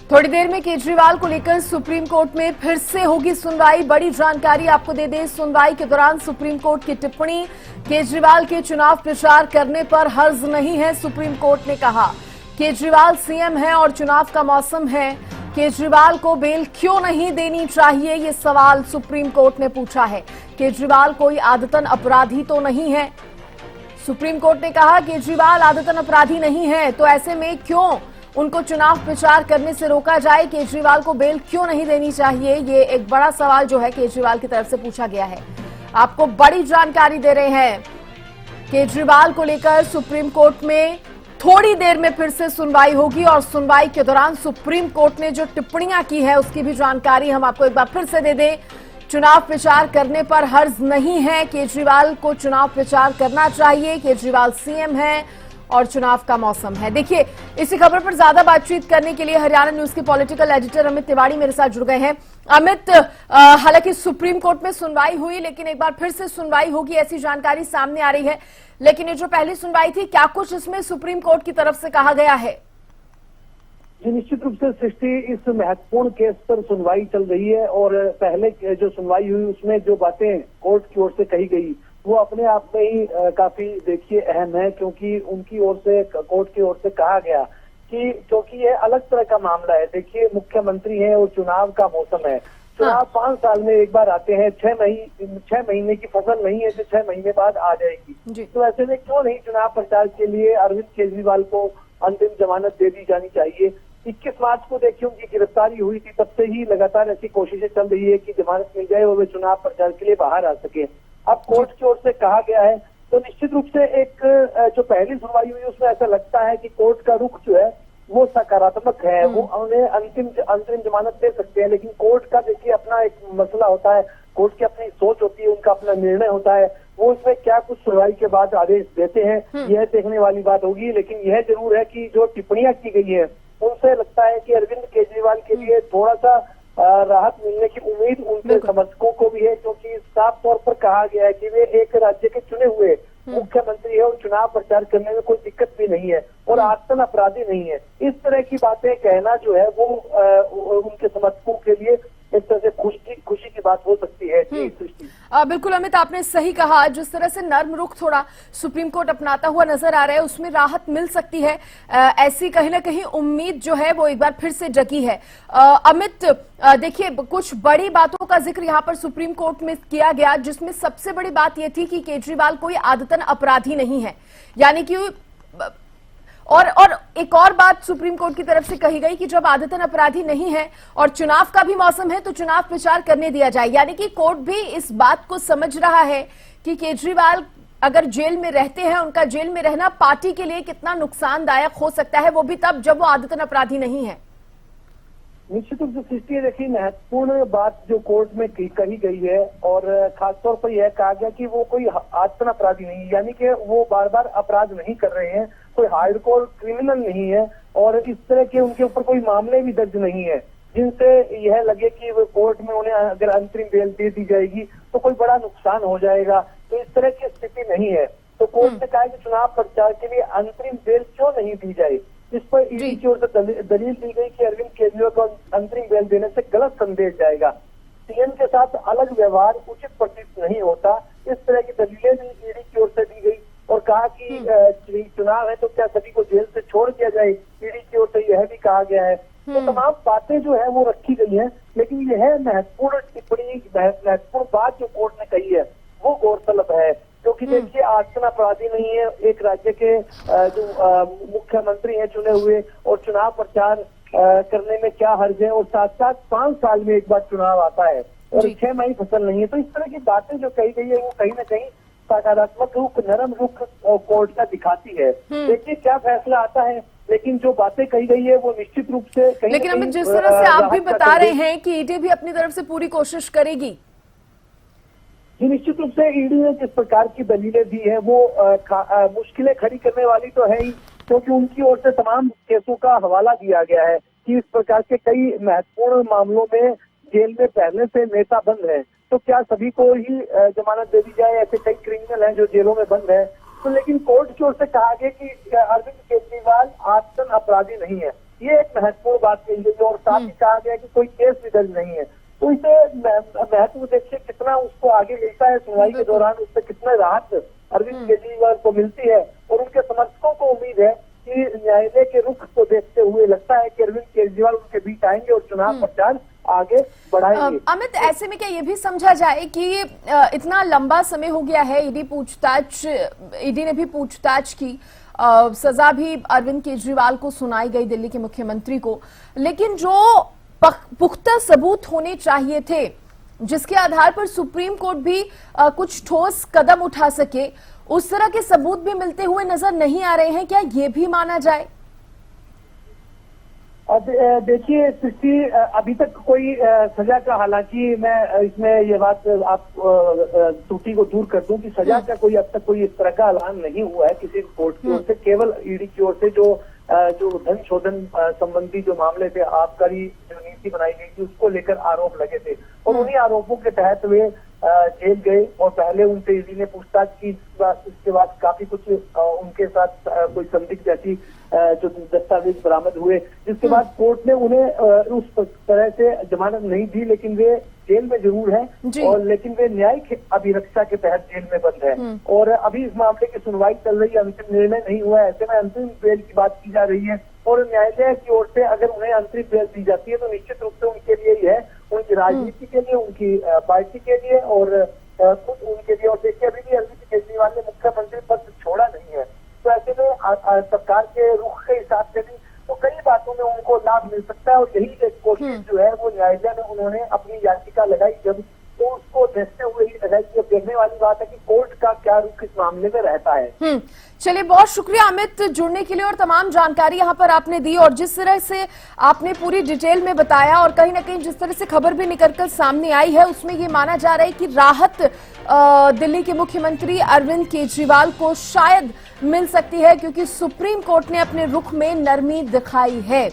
थोड़ी देर में केजरीवाल को लेकर सुप्रीम कोर्ट में फिर से होगी सुनवाई। बड़ी जानकारी आपको दे दें, सुनवाई के दौरान सुप्रीम कोर्ट की टिप्पणी, केजरीवाल के चुनाव प्रचार करने पर हर्ज नहीं है। सुप्रीम कोर्ट ने कहा केजरीवाल सीएम है और चुनाव का मौसम है, केजरीवाल को बेल क्यों नहीं देनी चाहिए, ये सवाल सुप्रीम कोर्ट ने पूछा है। केजरीवाल कोई आदतन अपराधी तो नहीं है। सुप्रीम कोर्ट ने कहा केजरीवाल आदतन अपराधी नहीं है, तो ऐसे में क्यों उनको चुनाव प्रचार करने से रोका जाए, केजरीवाल को बेल क्यों नहीं देनी चाहिए, ये एक बड़ा सवाल जो है केजरीवाल की तरफ से पूछा गया है। आपको बड़ी जानकारी दे रहे हैं, केजरीवाल को लेकर सुप्रीम कोर्ट में थोड़ी देर में फिर से सुनवाई होगी और सुनवाई के दौरान सुप्रीम कोर्ट ने जो टिप्पणियां की है उसकी भी जानकारी हम आपको एक बार फिर से दे दें। चुनाव प्रचार करने पर हर्ज नहीं है, केजरीवाल को चुनाव प्रचार करना चाहिए, केजरीवाल सीएम है और चुनाव का मौसम है। देखिए, इसी खबर पर ज्यादा बातचीत करने के लिए हरियाणा न्यूज के पॉलिटिकल एडिटर अमित तिवारी मेरे साथ जुड़ गए हैं। अमित, हालांकि सुप्रीम कोर्ट में सुनवाई हुई, लेकिन एक बार फिर से सुनवाई होगी ऐसी जानकारी सामने आ रही है। लेकिन ये जो पहली सुनवाई थी, क्या कुछ इसमें सुप्रीम कोर्ट की तरफ से कहा गया है? जी, निश्चित रूप से सृष्टि, इस महत्वपूर्ण केस पर सुनवाई चल रही है और पहले जो सुनवाई हुई उसमें जो बातें कोर्ट की ओर से कही गई वो अपने आप में ही काफी देखिए अहम है, क्योंकि उनकी ओर से, कोर्ट की ओर से कहा गया कि क्योंकि ये अलग तरह का मामला है। देखिए, मुख्यमंत्री है और चुनाव का मौसम है। चुनाव 5 साल में एक बार आते हैं, 6 महीने की फसल नहीं है जो 6 महीने बाद आ जाएगी। तो ऐसे में क्यों नहीं चुनाव प्रचार के लिए अरविंद केजरीवाल को अंतिम जमानत दे दी जानी चाहिए। 21 मार्च को देखिए उनकी गिरफ्तारी हुई थी, तब से ही लगातार ऐसी कोशिशें चल रही है कि जमानत मिल जाए और वे चुनाव प्रचार के लिए बाहर आ सके। अब कोर्ट की ओर से कहा गया है, तो निश्चित रूप से एक जो पहली सुनवाई हुई उसमें ऐसा लगता है कि कोर्ट का रुख जो है वो सकारात्मक है, वो उन्हें अंतरिम जमानत दे सकते हैं। लेकिन कोर्ट का देखिए अपना एक मसला होता है, कोर्ट की अपनी सोच होती है, उनका अपना निर्णय होता है, वो इसमें क्या कुछ सुनवाई के बाद आदेश देते हैं यह देखने वाली बात होगी। लेकिन यह जरूर है कि जो टिप्पणियां की गई है उनसे लगता है कि अरविंद केजरीवाल के लिए थोड़ा सा राहत मिलने की उम्मीद उनके समर्थकों को भी है, क्योंकि साफ तौर पर कहा गया है कि वे एक राज्य के चुने हुए मुख्यमंत्री है और चुनाव प्रचार करने में कोई दिक्कत भी नहीं है और आतंक अपराधी नहीं है। इस तरह की बातें कहना जो है वो उनके समर्थकों के लिए इस तरह से खुशी की बात हो सकती है। बिल्कुल अमित, आपने सही कहा। जिस तरह से नर्म रुख थोड़ा सुप्रीम कोर्ट अपनाता हुआ नजर आ रहा है, उसमें राहत मिल सकती है, ऐसी कहीं ना कहीं उम्मीद जो है वो एक बार फिर से जगी है। अमित, देखिए, कुछ बड़ी बातों का जिक्र यहाँ पर सुप्रीम कोर्ट में किया गया, जिसमें सबसे बड़ी बात यह थी कि केजरीवाल कोई आदतन अपराधी नहीं है, यानी कि और एक और बात सुप्रीम कोर्ट की तरफ से कही गई कि जब आदतन अपराधी नहीं है और चुनाव का भी मौसम है तो चुनाव प्रचार करने दिया जाए। यानी कि कोर्ट भी इस बात को समझ रहा है कि केजरीवाल अगर जेल में रहते हैं, उनका जेल में रहना पार्टी के लिए कितना नुकसानदायक हो सकता है, वो भी तब जब वो आदतन अपराधी नहीं है। निश्चित रूप से सृष्टि, देखिए, महत्वपूर्ण बात जो कोर्ट में कही गई है और खासतौर पर यह कहा गया कि वो कोई आतंक अपराधी नहीं, यानी कि वो बार बार अपराध नहीं कर रहे हैं, कोई हार्डकोर क्रिमिनल नहीं है और इस तरह के उनके ऊपर कोई मामले भी दर्ज नहीं है जिनसे यह लगे कि वो कोर्ट में उन्हें अगर अंतरिम बेल दे दी जाएगी तो कोई बड़ा नुकसान हो जाएगा। तो इस तरह की स्थिति नहीं है। तो कोर्ट ने कहा कि चुनाव प्रचार के लिए अंतरिम बेल क्यों नहीं दी जाए। इस पर ईडी की ओर से दलील दी गई कि अरविंद केजरीवाल को अंतरिम बेल देने से गलत संदेश जाएगा, सीएम के साथ अलग व्यवहार उचित प्रतीत नहीं होता। इस तरह की दलीलें भी ईडी की ओर से दी गई और कहा कि चुनाव है तो क्या सभी को जेल से छोड़ दिया जाए, ईडी की ओर से यह भी कहा गया है। तो तमाम बातें जो है वो रखी गई हैं, लेकिन यह महत्वपूर्ण टिप्पणी, महत्वपूर्ण बात जो कोर्ट ने कही है वो गौरतलब है, क्योंकि देखिए आतंक अपराधी नहीं है, एक राज्य के जो मुख्यमंत्री हैं चुने हुए और चुनाव प्रचार करने में क्या हर्ज है, और साथ साथ 5 साल में एक बार चुनाव आता है और 6 महीने फसल नहीं है। तो इस तरह की बातें जो कही गई है वो कहीं ना कहीं सकारात्मक रुख, नरम रुख कोर्ट का दिखाती है। देखिए क्या फैसला आता है, लेकिन जो बातें कही गई है वो निश्चित रूप से कहीं, लेकिन अमित, जिस तरह से आप भी बता रहे हैं कि ईडी भी अपनी तरफ से पूरी कोशिश करेगी। जी, निश्चित रूप से ईडी ने जिस प्रकार की दलीलें दी है वो मुश्किलें खड़ी करने वाली तो है ही, क्योंकि उनकी ओर से तमाम केसों का हवाला दिया गया है कि इस प्रकार के कई महत्वपूर्ण मामलों में जेल में पहले से नेता बंद है, तो क्या सभी को ही जमानत दे दी जाए। ऐसे कई क्रिमिनल हैं जो जेलों में बंद है। तो लेकिन कोर्ट की ओर से कहा गया कि अरविंद केजरीवाल आतंक अपराधी नहीं है, ये एक महत्वपूर्ण बात कही गई है। और साथ ही कहा गया कि कोई केस भी दर्ज नहीं है। तो इसे महत्व देखिए कितना उसको आगे मिलता है सुनवाई के दौरान, उससे कितना राहत अरविंद केजरीवाल को मिलती है। और उनके समर्थकों को उम्मीद है कि न्यायालय के रुख को देखते हुए लगता है कि अरविंद केजरीवाल उनके बीच आएंगे और चुनाव प्रचार आगे बढ़ाएंगे। अमित, ऐसे में क्या ये भी समझा जाए कि इतना लंबा समय हो गया है, ईडी ने भी पूछताछ की, सजा भी अरविंद केजरीवाल को सुनाई गई, दिल्ली के मुख्यमंत्री को, लेकिन जो पुख्ता सबूत होने चाहिए थे जिसके आधार पर सुप्रीम कोर्ट भी कुछ ठोस कदम उठा सके, उस तरह के सबूत भी मिलते हुए नजर नहीं आ रहे हैं। क्या ये भी माना जाए? अब देखिए सृष्टि, अभी तक कोई सजा का, हालांकि मैं इसमें ये बात आप त्रुटि को दूर कर दूं कि सजा का कोई अब तक कोई इस तरह का ऐलान नहीं हुआ है किसी कोर्ट की ओर से। केवल ईडी की ओर से जो धन शोधन संबंधी जो मामले थे, आबकारी जो नीति बनाई गई थी, उसको लेकर आरोप लगे थे और उन्हीं आरोपों के तहत वे जेल गए और पहले उनसे ईडी ने पूछताछ की। इसके बाद काफी कुछ उनके साथ कोई संदिग्ध जैसी जो दस्तावेज बरामद हुए, जिसके बाद कोर्ट ने उन्हें उस तरह से जमानत नहीं दी, लेकिन वे जेल में जरूर हैं और लेकिन वे न्यायिक अभिरक्षा के तहत जेल में बंद है। और अभी इस मामले की सुनवाई चल रही है, अंतिम निर्णय नहीं हुआ है। ऐसे में अंतरिम बेल की बात की जा रही है और न्यायालय की ओर से अगर उन्हें अंतरिम बेल दी जाती है तो निश्चित रूप से उनके लिए ही है, उनकी राजनीति के लिए, उनकी पार्टी के लिए और खुद उनके लिए। और देखिए अभी भी अरविंद केजरीवाल ने मुख्यमंत्री पद छोड़ा नहीं है, तो ऐसे में सरकार के रुख के हिसाब से भी तो कई बातों में उनको लाभ मिल सकता है। और यही एक कोशिश जो है वो न्यायालय में उन्होंने अपनी याचिका लगाई जब, तो उसको देखते हुए ही लगाई। कि देखने वाली बात है कि कोर्ट का क्या रुख इस मामले में रहता है। चलिए, बहुत शुक्रिया अमित जुड़ने के लिए और तमाम जानकारी यहाँ पर आपने दी, और जिस तरह से आपने पूरी डिटेल में बताया और कहीं ना कहीं जिस तरह से खबर भी निकलकर सामने आई है, उसमें ये माना जा रहा है कि राहत दिल्ली के मुख्यमंत्री अरविंद केजरीवाल को शायद मिल सकती है, क्योंकि सुप्रीम कोर्ट ने अपने रुख में नरमी दिखाई है।